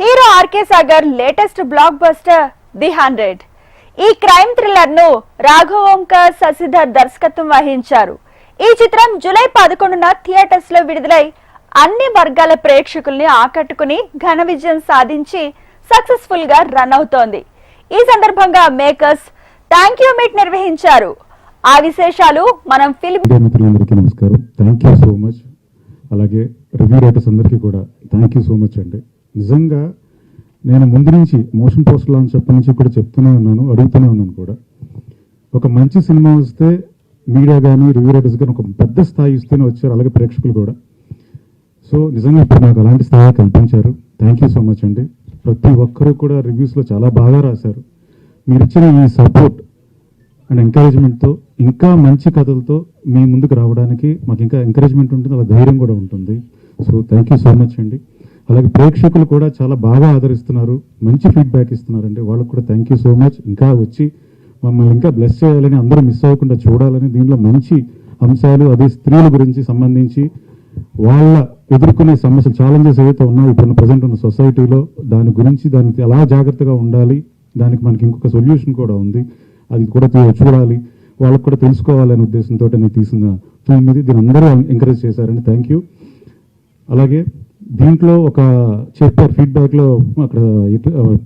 Hero RK Sagar latest blockbuster the 100. ఈ crime thriller ను రాఘవంకర్ శశిధర్ దర్శకత్వం వహించారు. ఈ చిత్రం జూలై 11న థియేటర్స్ లో విడుదలై అన్ని వర్గాల ప్రేక్షకుల్ని ఆకట్టుకుని ఘన విజయం సాధించి సక్సెస్ఫుల్ గా రన్ అవుతోంది. ఈ సందర్భంగా మేకర్స్ థ్యాంక్ యూ మీట్ నిర్వహించారు. ఆ విశేషాలు మనం ఫిల్మ్ మిత్రులందరికీ నమస్కారం. Thank you so much. అలాగే రివ్యూ రైటర్స్ అందరికీ కూడా థ్యాంక్ యూ సో మచ్ అండి. నిజంగా నేను ముందు నుంచి మోషన్ పోస్టర్ లాంచ్ చెప్పి నుంచి కూడా చెప్తూనే ఉన్నాను, అడుగుతూనే ఉన్నాను కూడా. ఒక మంచి సినిమా వస్తే మీడియా కానీ రివ్యూ రైటర్స్ కానీ ఒక పెద్ద స్థాయి ఇస్తూనే వచ్చారు, అలాగే ప్రేక్షకులు కూడా. సో నిజంగా ఇప్పుడు నాకు అలాంటి స్థాయి కల్పించారు. థ్యాంక్ యూ సో మచ్ అండి. ప్రతి ఒక్కరూ కూడా రివ్యూస్లో చాలా బాగా రాశారు. మీరు ఇచ్చిన ఈ సపోర్ట్ అండ్ ఎంకరేజ్మెంట్తో ఇంకా మంచి కథలతో మీ ముందుకు రావడానికి మాకు ఇంకా ఎంకరేజ్మెంట్ ఉంటుంది, అలా ధైర్యం కూడా ఉంటుంది. So thank you so much అండి. అలాగే ప్రేక్షకులు కూడా చాలా బాగా ఆదరిస్తున్నారు, మంచి ఫీడ్బ్యాక్ ఇస్తున్నారండి. వాళ్ళకు కూడా థ్యాంక్ యూ సో మచ్. ఇంకా వచ్చి మమ్మల్ని ఇంకా బ్లెస్ చేయాలని, అందరూ మిస్ అవ్వకుండా చూడాలని, దీనిలో మంచి అంశాలు అదే స్త్రీల గురించి సంబంధించి వాళ్ళ ఎదుర్కొనే సమస్యలు ఛాలెంజెస్ ఏవైతే ఉన్నాయో ఇప్పుడు ప్రజెంట్ ఉన్న సొసైటీలో దాని గురించి దానికి ఎలా జాగ్రత్తగా ఉండాలి, దానికి మనకి ఇంకొక సొల్యూషన్ కూడా ఉంది, అది కూడా చూడాలి, వాళ్ళకు కూడా తెలుసుకోవాలనే ఉద్దేశంతో నేను తీసిన ఫిల్మ్ ఇది. దీన్ని అందరూ ఎంకరేజ్ చేశారండి. Thank you. అలాగే దీంట్లో ఒక చెప్పారు ఫీడ్బ్యాక్లో, అక్కడ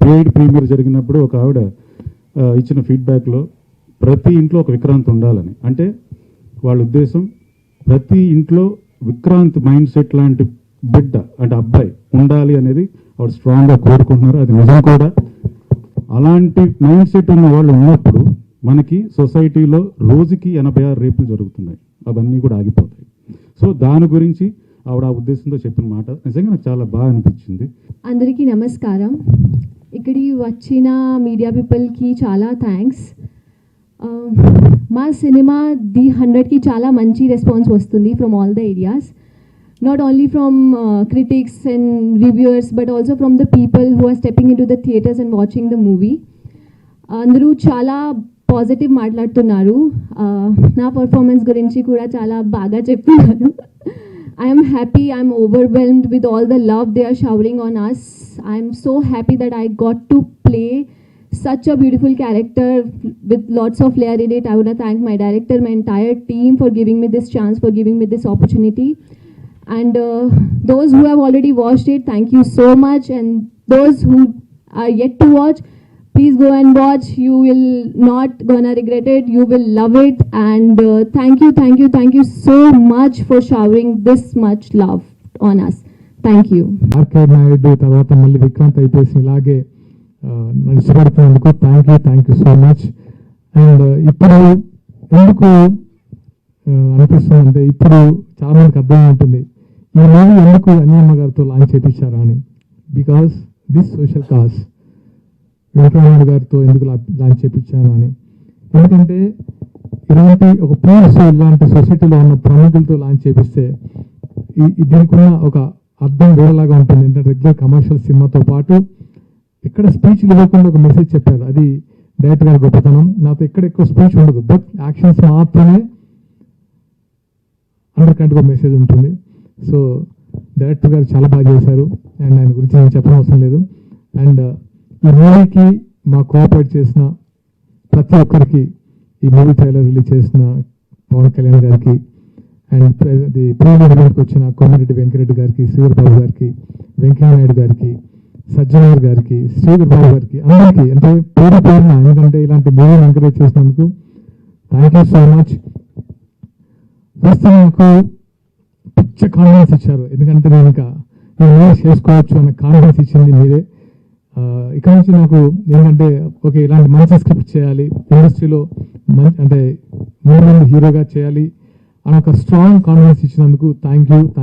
పెయిడ్ ప్రీమియర్ జరిగినప్పుడు ఒక ఆవిడ ఇచ్చిన ఫీడ్బ్యాక్లో ప్రతి ఇంట్లో ఒక విక్రాంత్ ఉండాలని, అంటే వాళ్ళ ఉద్దేశం ప్రతి ఇంట్లో విక్రాంత్ మైండ్ సెట్ లాంటి బిడ్డ అంటే అబ్బాయి ఉండాలి అనేది ఆవిడ స్ట్రాంగ్గా కోరుకుంటున్నారు. అది నిజం కూడా. అలాంటి మైండ్ సెట్ ఉన్న వాళ్ళు ఉన్నప్పుడు మనకి సొసైటీలో రోజుకి 86 రేపులు జరుగుతున్నాయి, అవన్నీ కూడా ఆగిపోతాయి. సో దాని గురించి ఆవిడ ఆ ఉద్దేశంతో చెప్పిన మాట నిజంగా నాకు చాలా బాగా అనిపించింది. అందరికీ నమస్కారం. ఇక్కడికి వచ్చిన మీడియా పీపుల్కి చాలా థ్యాంక్స్. మా సినిమా ది 100కి చాలా మంచి రెస్పాన్స్ వస్తుంది from all the areas, not only from critics and reviewers but also from the people who are stepping into the theatres and watching the movie. అందరూ చాలా పాజిటివ్ మాట్లాడుతున్నారు. నా పర్ఫార్మెన్స్ గురించి కూడా చాలా బాగా చెప్తున్నారు. I am happy, I am overwhelmed with all the love they are showering on us. I am so happy that I got to play such a beautiful character with lots of layer in it. I want to thank my director, my entire team for giving me this chance, for giving me this opportunity. And those who have already watched it, thank you so much. And those who are yet to watch, please go and watch. You will not gonna regret it. You will love it. And thank you so much for showering this much love on us. Thank you. RK Naidu తర్వాత మళ్ళీ విక్రాంత్ అయిపోయి ఇలాగే ఇష్టపడుతున్నందుకు thank you so much. And ఇప్పుడు ఎందుకు అనిపిస్తుంది అంటే, ఇప్పుడు చాలా మందికి అర్థం ఉంటుంది ఈ మూవీ ఎందుకు అన్యమ్మ గారితో లాంచ్ చేయించారా అని. Because this social cause Venkaiah Naidu గారితో ఎందుకు లాంచ్ చేయించాను అని. ఎందుకంటే ఇలాంటి ఒక ప్లేస్, ఇలాంటి సొసైటీలో ఉన్న ప్రముఖులతో లాంచ్ చేపిస్తే దీనికి ఉన్న ఒక అర్థం వేరేలాగా ఉంటుంది. ఏంటంటే రెగ్యులర్ కమర్షియల్ సినిమాతో పాటు ఎక్కడ స్పీచ్ ఇవ్వకుండా ఒక మెసేజ్ చెప్పారు, అది డైరెక్టర్ గారి గొప్పతనం. నాతో ఎక్కడ ఎక్కువ స్పీచ్ ఉండదు, బట్ యాక్షన్స్ మాత్రమే అందరికంటే ఒక మెసేజ్ ఉంటుంది. సో డైరెక్టర్ గారు చాలా బాగా చేశారు, అండ్ ఆయన గురించి నేను చెప్పడం అవసరం లేదు. అండ్ ఈ మూవీకి మా కోఆపరేట్ చేసిన ప్రతి ఒక్కరికి, ఈ మూవీ ట్రైలర్ రిలీజ్ చేసిన పవన్ కళ్యాణ్ గారికి, అండ్ ప్రీమియర్కి వచ్చిన కోమటిరెడ్డి వెంకరెడ్డి గారికి, శ్రీధర్ బాబు గారికి, వెంకయ్య నాయుడు గారికి, సజ్జనర్ గారికి, శ్రీధర్ బాబు గారికి, అందరికీ అంటే పేరు పేరున, ఎందుకంటే ఇలాంటి మూవీని ఎంకరేజ్ చేసినందుకు thank you so much. First నాకు పిచ్చ కాన్ఫిడెన్స్ ఇచ్చారు, ఎందుకంటే నేను ఇంకా నేను చేసుకోవచ్చు అన్న కాన్ఫిడెన్స్ ఇచ్చింది మీరే. ఇక నుంచి నాకు ఏంటంటే ఓకే ఇలాంటి మంచి స్క్రిప్ట్ చేయాలి, ఇండస్ట్రీలో అంటే ముందు హీరోగా చేయాలి అని ఒక స్ట్రాంగ్ కాన్ఫిడెన్స్ ఇచ్చినందుకు థ్యాంక్ యూ.